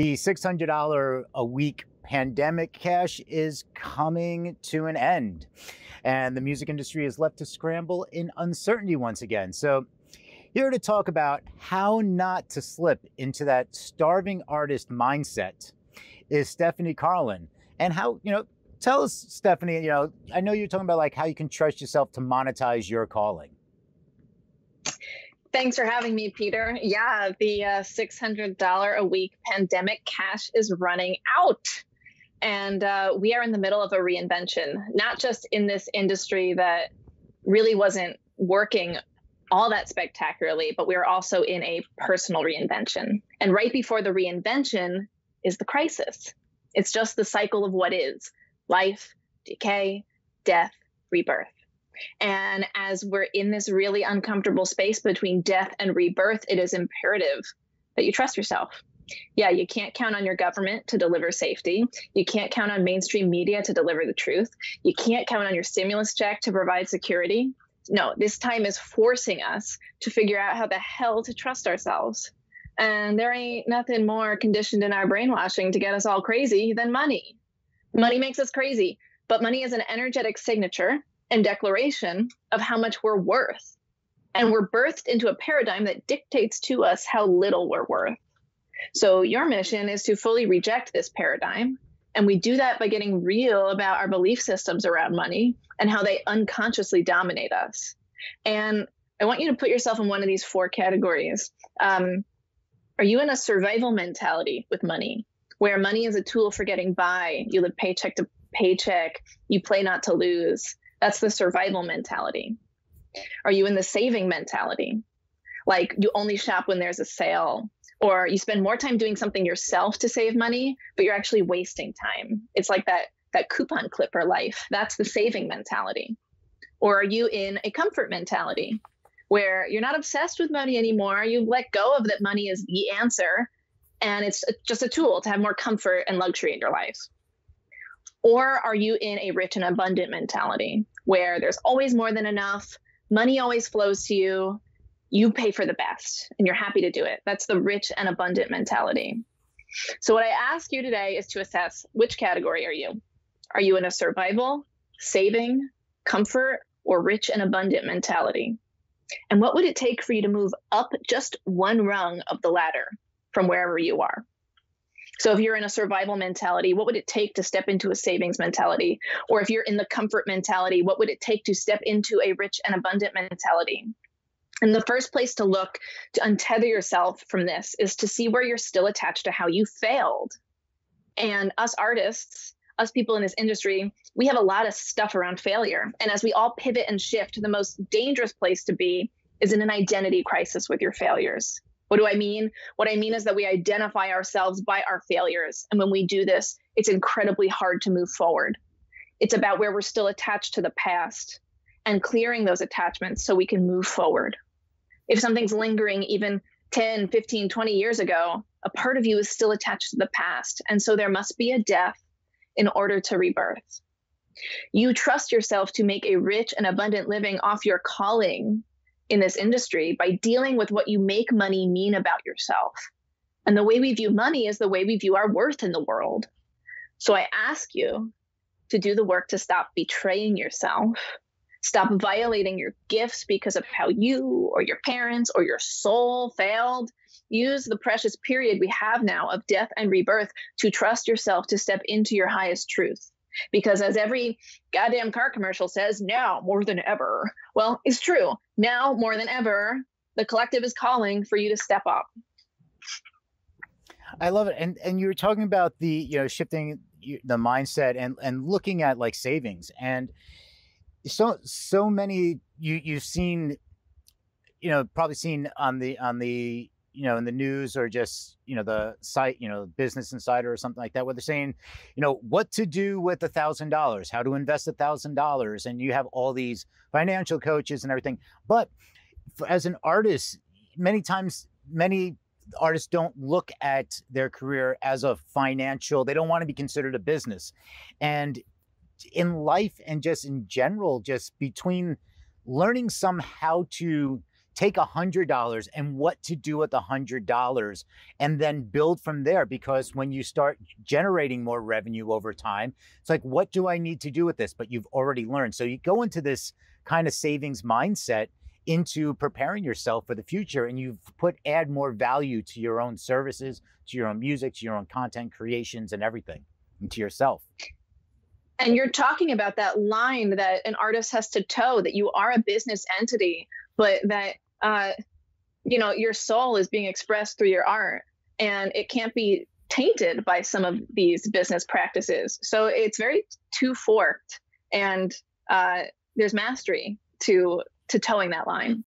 The $600 a week pandemic cash is coming to an end, and the music industry is left to scramble in uncertainty once again. So, here to talk about how not to slip into that starving artist mindset is Stephanie Carlin. And how, tell us, Stephanie, I know you're talking about like how you can trust yourself to monetize your calling. Thanks for having me, Peter. Yeah, the $600 a week pandemic cash is running out. And we are in the middle of a reinvention, not just in this industry that really wasn't working all that spectacularly, but we're also in a personal reinvention. And right before the reinvention is the crisis. It's just the cycle of what is: life, decay, death, rebirth. And as we're in this really uncomfortable space between death and rebirth, it is imperative that you trust yourself. Yeah, you can't count on your government to deliver safety. You can't count on mainstream media to deliver the truth. You can't count on your stimulus check to provide security. No, this time is forcing us to figure out how the hell to trust ourselves. And there ain't nothing more conditioned in our brainwashing to get us all crazy than money. Money makes us crazy, but money is an energetic signature and declaration of how much we're worth. And we're birthed into a paradigm that dictates to us how little we're worth. So your mission is to fully reject this paradigm. And we do that by getting real about our belief systems around money and how they unconsciously dominate us. And I want you to put yourself in one of these four categories. Are you in a survival mentality with money, where money is a tool for getting by? You live paycheck to paycheck. You play not to lose. That's the survival mentality. Are you in the saving mentality? Like you only shop when there's a sale, or you spend more time doing something yourself to save money, but you're actually wasting time. It's like that coupon clipper life. That's the saving mentality. Or are you in a comfort mentality, where you're not obsessed with money anymore? You let go of that money is the answer, and it's just a tool to have more comfort and luxury in your life. Or are you in a rich and abundant mentality, where there's always more than enough, money always flows to you, you pay for the best, and you're happy to do it? That's the rich and abundant mentality. So what I ask you today is to assess, which category are you? Are you in a survival, saving, comfort, or rich and abundant mentality? And what would it take for you to move up just one rung of the ladder from wherever you are? So if you're in a survival mentality, what would it take to step into a savings mentality? Or if you're in the comfort mentality, what would it take to step into a rich and abundant mentality? And the first place to look to untether yourself from this is to see where you're still attached to how you failed. And us artists, us people in this industry, we have a lot of stuff around failure. And as we all pivot and shift, the most dangerous place to be is in an identity crisis with your failures. What do I mean? What I mean is that we identify ourselves by our failures. And when we do this, it's incredibly hard to move forward. It's about where we're still attached to the past and clearing those attachments so we can move forward. If something's lingering even 10, 15, 20 years ago, a part of you is still attached to the past. And so there must be a death in order to rebirth. You trust yourself to make a rich and abundant living off your calling in this industry by dealing with what you make money mean about yourself. And the way we view money is the way we view our worth in the world. So I ask you to do the work to stop betraying yourself, stop violating your gifts because of how you or your parents or your soul failed. Use the precious period we have now of death and rebirth to trust yourself to step into your highest truth. Because as every goddamn car commercial says, now more than ever. Well, it's true. Now more than ever, the collective is calling for you to step up. I love it. And you were talking about the, shifting the mindset and looking at like savings. And so many you've seen, probably seen on the in the news, or just, the site, Business Insider or something like that, where they're saying, what to do with $1,000, how to invest $1,000. And you have all these financial coaches and everything. But as an artist, many artists don't look at their career as a financial, they don't want to be considered a business. And in life and just in general, just between learning how to take $100 and what to do with $100, and then build from there. Because when you start generating more revenue over time, it's like, what do I need to do with this? But you've already learned. So you go into this kind of savings mindset into preparing yourself for the future, and add more value to your own services, to your own music, to your own content creations and everything, and to yourself. And you're talking about that line that an artist has to toe, that you are a business entity, but that your soul is being expressed through your art, and it can't be tainted by some of these business practices. So it's very two-forked, and there's mastery to towing that line.